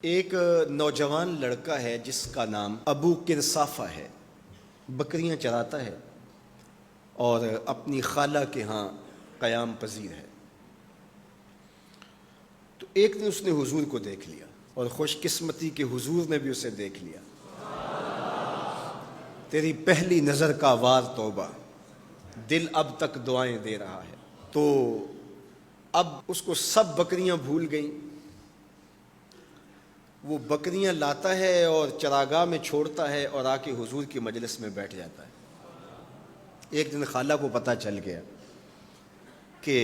ایک نوجوان لڑکا ہے جس کا نام ابو کرصافہ ہے، بکریاں چراتا ہے اور اپنی خالہ کے ہاں قیام پذیر ہے۔ تو ایک دن اس نے حضور کو دیکھ لیا اور خوش قسمتی کے حضور نے بھی اسے دیکھ لیا۔ تیری پہلی نظر کا وار توبہ، دل اب تک دعائیں دے رہا ہے۔ تو اب اس کو سب بکریاں بھول گئیں، وہ بکریاں لاتا ہے اور چراگاہ میں چھوڑتا ہے اور آ کے حضور کی مجلس میں بیٹھ جاتا ہے۔ ایک دن خالہ کو پتہ چل گیا کہ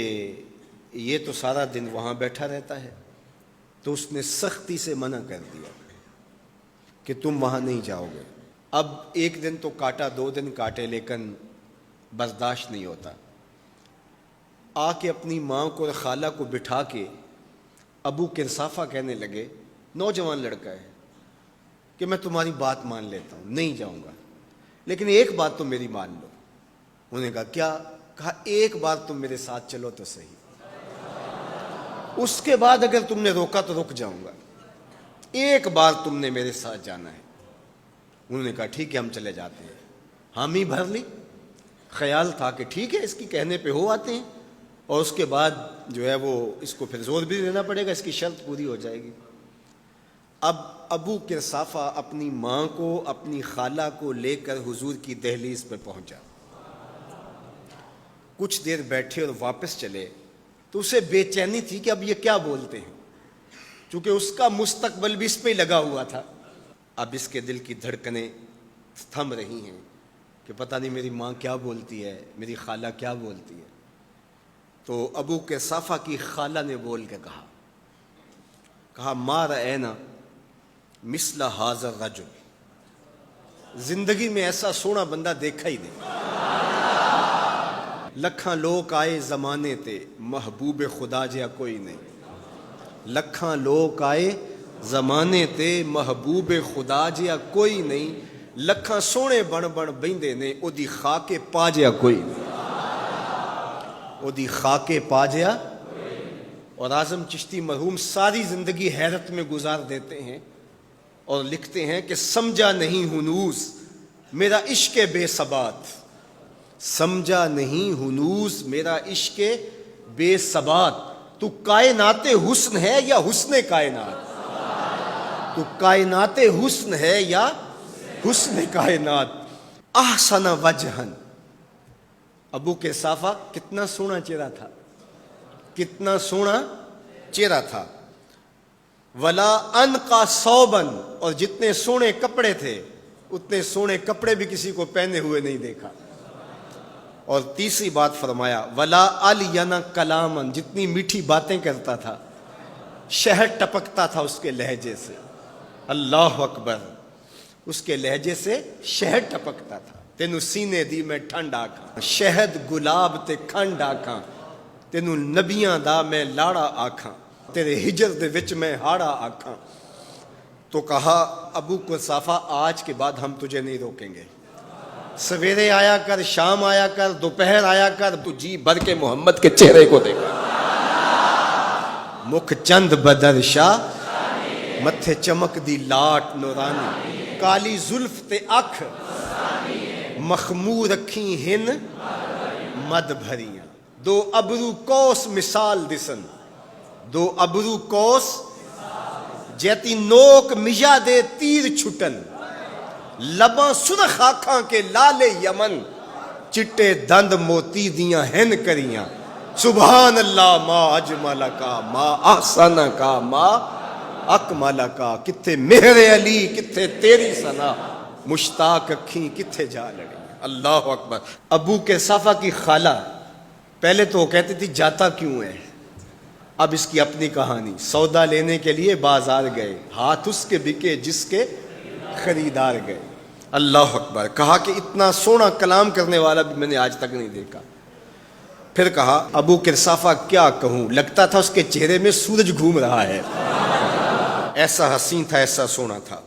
یہ تو سارا دن وہاں بیٹھا رہتا ہے، تو اس نے سختی سے منع کر دیا کہ تم وہاں نہیں جاؤ گے۔ اب ایک دن تو کاٹا، 2 دن کاٹے، لیکن برداشت نہیں ہوتا۔ آ کے اپنی ماں کو اور خالہ کو بٹھا کے ابو کرصافہ کہنے لگے، نوجوان لڑکا ہے، کہ میں تمہاری بات مان لیتا ہوں، نہیں جاؤں گا، لیکن ایک بات تو میری مان لو۔ انہوں نے کہا کیا؟ کہا ایک بار تم میرے ساتھ چلو تو صحیح، اس کے بعد اگر تم نے روکا تو رک جاؤں گا، ایک بار تم نے میرے ساتھ جانا ہے۔ انہوں نے کہا ٹھیک ہے، ہم چلے جاتے ہیں۔ حامی بھر لی، خیال تھا کہ ٹھیک ہے اس کی کہنے پہ ہو آتے ہیں، اور اس کے بعد جو ہے وہ اس کو پھر زور بھی دینا پڑے گا، اس کی شرط پوری ہو جائے گی۔ اب ابو کرصافہ اپنی ماں کو، اپنی خالہ کو لے کر حضور کی دہلیز پہ پہنچا۔ کچھ دیر بیٹھے اور واپس چلے تو اسے بے چینی تھی کہ اب یہ کیا بولتے ہیں، چونکہ اس کا مستقبل بھی اس پہ لگا ہوا تھا۔ اب اس کے دل کی دھڑکنیں تھم رہی ہیں کہ پتہ نہیں میری ماں کیا بولتی ہے، میری خالہ کیا بولتی ہے۔ تو ابو کرصافہ کی خالہ نے بول کے کہا ما رأینا مثل ھذا الرجل، زندگی میں ایسا سونا بندہ دیکھا ہی نہیں۔ لکھاں لوگ آئے زمانے تے، محبوب خدا جیا کوئی نہیں۔ لکھاں لوگ آئے زمانے تے، محبوب خدا جیا کوئی نہیں۔ لکھاں سونے بن بیندے نے، او دی خاکے پا جیا کوئی نہیں، او دی خاکے پا جیا۔ اور اعظم چشتی مرحوم ساری زندگی حیرت میں گزار دیتے ہیں اور لکھتے ہیں کہ سمجھا نہیں ہنوز میرا عشق بے ثبات، سمجھا نہیں ہنوز میرا عشق بے ثبات، تو کائنات حسن ہے یا حسن کائنات، تو کائنات حسن ہے یا حسن کائنات۔ احسن وجہن، ابو کرصافہ کتنا سونا چہرہ تھا، کتنا سونا چہرہ تھا۔ ولا انقا ثوبا، اور جتنے سونے کپڑے تھے اتنے سونے کپڑے بھی کسی کو پہنے ہوئے نہیں دیکھا۔ اور تیسری بات فرمایا ولا الین کلاما، جتنی میٹھی باتیں کرتا تھا، شہد ٹپکتا تھا اس کے لہجے سے۔ اللہ اکبر، اس کے لہجے سے شہد ٹپکتا تھا۔ تینوں سینے دی میں ٹھنڈ آکھاں، شہد گلاب تے کھنڈ آکھاں، تینوں نبیاں دا میں لاڑا آکھاں، تیرے ہجر دے وچ میں ہاڑا آکھاں۔ تو کہا ابو کرصافہ آج کے بعد ہم تجھے نہیں روکیں گے، سویرے آیا کر، شام آیا کر، دوپہر آیا کر، تو جی بھر کے محمد کے چہرے کو دیکھا۔ مکھ چند بدر شاہ، متھے چمک دی لاٹ نورانی، کالی زلف تے اکھ، مخمور اکھیں ہن مد بھریاں، دو ابرو کوس مثال دسن، دو ابرو کوس جیتی نوک مجا دے تیر چھٹن، لباں سرخ آنکھاں کے لال یمن، چٹے دند موتی دیاں ہن کریاں۔ سبحان اللہ ما اجمل کا، ما احسن کا، ما اکمل کا، کتھے مہر علی کتھے تیری ثنا، مشتاق اکھیں کتھے جا لڑی۔ اللہ اکبر۔ ابو کرصافہ کی خالہ پہلے تو وہ کہتی تھی جاتا کیوں ہے، اب اس کی اپنی کہانی۔ سودا لینے کے لیے بازار گئے، ہاتھ اس کے بکے جس کے خریدار گئے۔ اللہ اکبر۔ کہا کہ اتنا سونا کلام کرنے والا بھی میں نے آج تک نہیں دیکھا۔ پھر کہا ابو کرصافہ کیا کہوں، لگتا تھا اس کے چہرے میں سورج گھوم رہا ہے، ایسا حسین تھا، ایسا سونا تھا۔